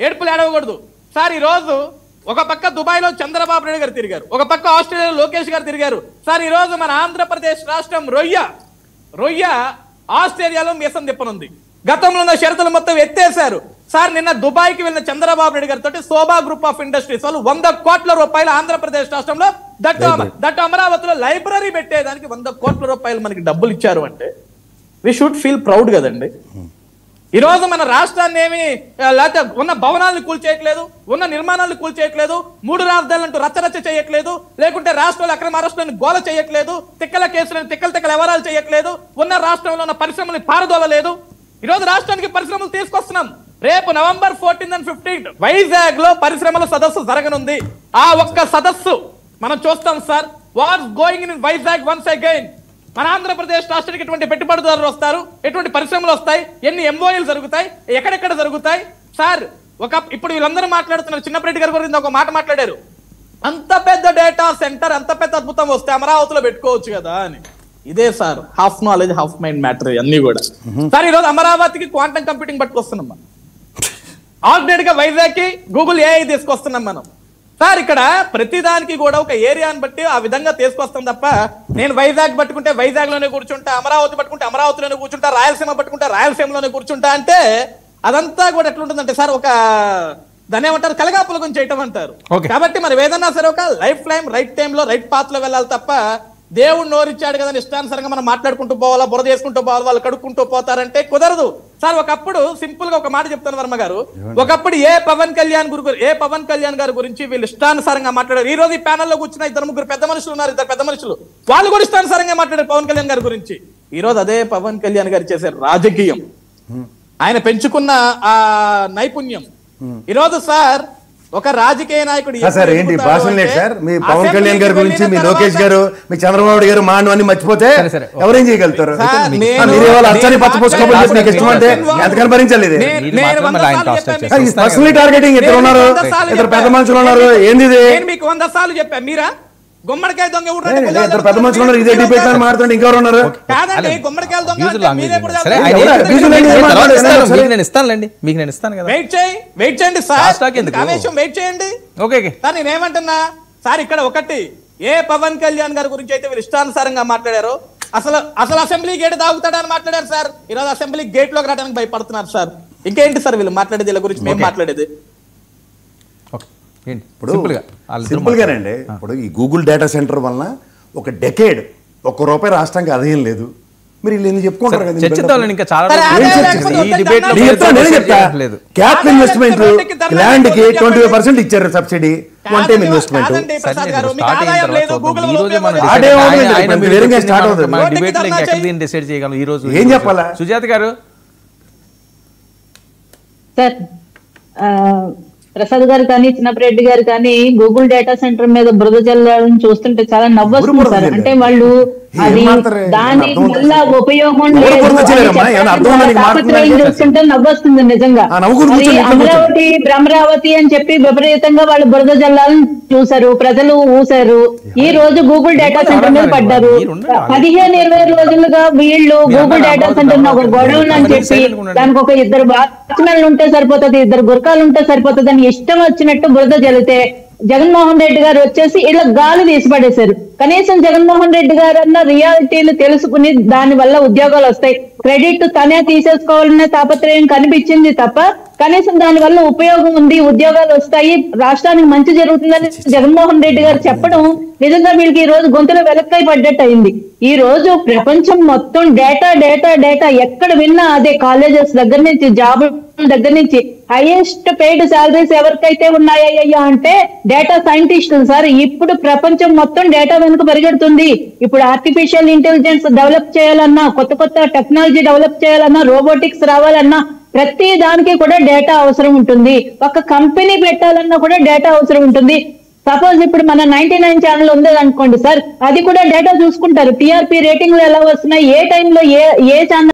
ఏడుపులు ఏడవకూడదు సార్. ఈ రోజు ఒక పక్క దుబాయ్లో చంద్రబాబు నాయుడు గారు తిరిగారు, ఒక పక్క ఆస్ట్రేలియాలో లోకేష్ గారు తిరిగారు సార్. ఈ రోజు మన ఆంధ్రప్రదేశ్ రాష్ట్రం రొయ్య ఆస్ట్రేలియాలో మీసం తిప్పనుంది. గతంలో ఉన్న షరతులు మొత్తం ఎత్తేశారు సార్. నిన్న దుబాయ్కి వెళ్ళిన చంద్రబాబు నాయుడు గారితో శోభా గ్రూప్ ఆఫ్ ఇండస్ట్రీస్ వాళ్ళు 100 కోట్ల రూపాయలు ఆంధ్రప్రదేశ్ రాష్ట్రంలో దట్టు అమరావతిలో లైబ్రరీ పెట్టేదానికి 100 కోట్ల రూపాయలు మనకి డబ్బులు ఇచ్చారు అంటే వి షుడ్ ఫీల్ ప్రౌడ్ కదండి. ఈ రోజు మన రాష్ట్రాన్ని ఏమి లేకపోతే ఉన్న భవనాలను కూల్చేయట్లేదు, ఉన్న నిర్మాణాలను కూల్చేయట్లేదు, 3 రాజధానులంటూ రచ్చరచ్చ చేయట్లేదు, లేకుంటే రాష్ట్రాలు అక్రమ అరెస్టులను గోల చేయట్లేదు, తిక్కల కేసులను తిక్కల వ్యవహారాలు చేయట్లేదు, ఉన్న రాష్ట్రంలో ఉన్న పరిశ్రమల్ని పారదోలలేదు. ఈ రోజు రాష్ట్రానికి పరిశ్రమలు తీసుకొస్తున్నాం. రేపు November 14th and 15th Vizag లో పరిశ్రమల సదస్సు జరగనుంది. ఆ ఒక్క సదస్సు మనం చూస్తాం sir. What's going in Vizag once again. మన ఆంధ్రప్రదేశ్ రాష్ట్రానికి ఎటువంటి పెట్టుబడిదారులు వస్తారు, ఎటువంటి పరిశ్రమలు వస్తాయి, ఎన్ని ఎంఓఏలు జరుగుతాయి, ఎక్కడెక్కడ జరుగుతాయి సార్. ఇప్పుడు వీళ్ళందరూ మాట్లాడుతున్నారు. చిన్నప్పరెడ్డి గారి గురించి ఒక మాట మాట్లాడారు, అంత పెద్ద డేటా సెంటర్ అంత పెద్ద అద్భుతం వస్తే అమరావతిలో పెట్టుకోవచ్చు కదా అని. ఇదే sir half knowledge half mind matter అన్ని కూడా సార్. ఈ రోజు అమరావతికి క్వాంటమ్ కంప్యూటింగ్ పట్టుకొస్తున్నాం మనం. ఆల్రెడీ గా వైజాగ్ కి గూగుల్ ఏఐ తీసుకొస్తున్నాం మనం సార్. ఇక్కడ ప్రతిదానికి కూడా ఒక ఏరియాని బట్టి ఆ విధంగా తీసుకొస్తాం తప్ప నేను వైజాగ్ పట్టుకుంటే వైజాగ్ లోనే కూర్చుంటా, అమరావతి పట్టుకుంటే అమరావతిలోనే కూర్చుంటా, రాయలసీమ పట్టుకుంటే రాయలసీమలోనే కూర్చుంటా అంటే అదంతా కూడా ఎట్లుంటుందంటే సార్ ఒక దాన్ని ఏమంటారు కలగాపులగం చేయటం అంటారు. కాబట్టి మరి ఏదన్నా సరే ఒక లైఫ్ టైం రైట్ టైంలో రైట్ పాత్ లో వెళ్ళాలి తప్ప దేవుడు నోరిచ్చాడు కదా ఇష్టానుసారంగా మనం మాట్లాడుకుంటూ పోవాలా, బురద చేసుకుంటూ పోవాలి, వాళ్ళు కడుక్కుంటూ పోతారంటే కుదరదు సార్. ఒకప్పుడు సింపుల్ గా ఒక మాట చెప్తాను వర్మ గారు, ఒకప్పుడు ఏ పవన్ కళ్యాణ్ గారి గురించి వీళ్ళు ఇష్టానుసారంగా మాట్లాడారు. ఈ రోజు ఈ ప్యానల్లో కూర్చున్న 2-3 పెద్ద మనుషులు ఉన్నారు, 2 పెద్ద మనుషులు, వాళ్ళు కూడా ఇష్టానుసారంగా మాట్లాడారు పవన్ కళ్యాణ్ గారి గురించి. ఈ రోజు అదే పవన్ కళ్యాణ్ గారు చేసే రాజకీయం, ఆయన పెంచుకున్న ఆ నైపుణ్యం ఈ రోజు సార్ ఒక రాజకీయ నాయకుడు సార్ ఏంటి భాషణ లేదు సార్. మీ పవన్ కళ్యాణ్ గారి గురించి, మీ లోకేష్ గారు, మీ చంద్రబాబు గారు మాండు అన్ని మర్చిపోతే ఎవరేం చేయగలుగుతారు? అచ్చని పచ్చపోసుకోవాలి మీకు ఇష్టం అంటే ఎంతకని భరించాలి. పర్సనల్ టార్గెటింగ్ ఇద్దరు ఉన్నారు, 2 పెద్ద మనుషులు ఉన్నారు. ఏంది మీకు 100 సార్లు చెప్పా మీరా గుమ్మడికాయ దొంగ పెద్ద మనుషులు ఉన్నారు, ఇదే డిబేట్ మాట్లాడుతుంటే ఇంకెవరు ఉన్నారు? కాదండి గుమ్మడికాయల దొంగ వెయిట్ చేయండి సార్, ఆవేశం వెయిట్ చేయండి సార్. నేనేమంటున్నా సార్ ఇక్కడ ఒకటి ఏ పవన్ కళ్యాణ్ గారి గురించి అయితే వీళ్ళు ఇష్టానుసారంగా మాట్లాడారో అసలు అసెంబ్లీ గేట్ దాగుతాడని మాట్లాడారు సార్. ఈరోజు అసెంబ్లీ గేట్ లోకి రావడానికి భయపడుతున్నారు సార్. ఇంకేంటి సార్ వీళ్ళు మాట్లాడేది, వీళ్ళ గురించి మేము మాట్లాడేది సింపుల్ గానండి. ఇప్పుడు ఈ గూగుల్ డేటా సెంటర్ వలన ఒక డెకేడ్ ₹1 రాష్ట్రానికి ఆదాయం లేదు. మీరు వీళ్ళు చెప్పుకుంటారు కదా క్యాపిటల్ ఇన్వెస్ట్మెంట్ ల్యాండ్ కి 25% ఇచ్చారు సబ్సిడీ, వన్ టైం ఇన్వెస్ట్మెంట్. ఏం చెప్పాలా సుజాత గారు? ప్రసాద్ గారు కానీ చిన్నపరెడ్డి గారు కానీ గూగుల్ డేటా సెంటర్ మీద బురద జల్లాలని చూస్తుంటే చాలా నవ్వొస్తుంది సార్. అంటే వాళ్ళు అది దాని వల్ల ఉపయోగం లేదు చూస్తుంటే నవ్వొస్తుంది నిజంగా. భ్రమరావతి అని చెప్పి విపరీతంగా వాళ్ళు బురద జల్లాలని చూసారు, ప్రజలు ఊసారు. ఈ రోజు గూగుల్ డేటా సెంటర్ మీద పడ్డారు. 15-20 రోజులుగా వీళ్ళు గూగుల్ డేటా సెంటర్ ఒక గొడవలు అని చెప్పి దానికి ఒక 2 వాచ్మెన్లు ఉంటే సరిపోతుంది, 2 గురకాలు ఉంటే సరిపోతుంది అని ఇష్టం వచ్చినట్టు బురద జల్లితే జగన్మోహన్ రెడ్డి గారు వచ్చేసి ఇలా గాలి తీసి పడేశారు. కనీసం జగన్మోహన్ రెడ్డి గారు అన్న రియాలిటీలు తెలుసుకుని దాని వల్ల ఉద్యోగాలు వస్తాయి, క్రెడిట్ తనే తీసేసుకోవాలనే తాపత్రయం కనిపించింది తప్ప కనీసం దాని వల్ల ఉపయోగం ఉంది, ఉద్యోగాలు వస్తాయి, రాష్ట్రానికి మంచి జరుగుతుందని జగన్మోహన్ రెడ్డి గారు చెప్పడం నిజంగా వీళ్ళకి ఈ రోజు గొంతులో వెలక్కై పడ్డట్టు అయింది. ఈ రోజు ప్రపంచం మొత్తం డేటా డేటా డేటా ఎక్కడ విన్నా అదే. కాలేజెస్ దగ్గర నుంచి జాబ్ దగ్గర నుంచి హైయెస్ట్ పెయిడ్ శాలరీస్ ఎవరికైతే ఉన్నాయ్యా అంటే డేటా సైంటిస్టులు సార్. ఇప్పుడు ప్రపంచం మొత్తం డేటా వెనుక పరిగెడుతుంది. ఇప్పుడు ఆర్టిఫిషియల్ ఇంటెలిజెన్స్ డెవలప్ చేయాలన్నా, కొత్త టెక్నాలజీ డెవలప్ చేయాలన్నా, రోబోటిక్స్ రావాలన్నా ప్రతి దానికి కూడా డేటా అవసరం ఉంటుంది. ఒక కంపెనీ పెట్టాలన్నా కూడా డేటా అవసరం ఉంటుంది. సపోజ్ ఇప్పుడు మన 99 ఛానల్ ఉంది అనుకోండి సార్, అది కూడా డేటా చూసుకుంటారు. టీఆర్పీ రేటింగ్లు ఎలా వస్తున్నాయి, ఏ టైంలో ఏ ఛానల్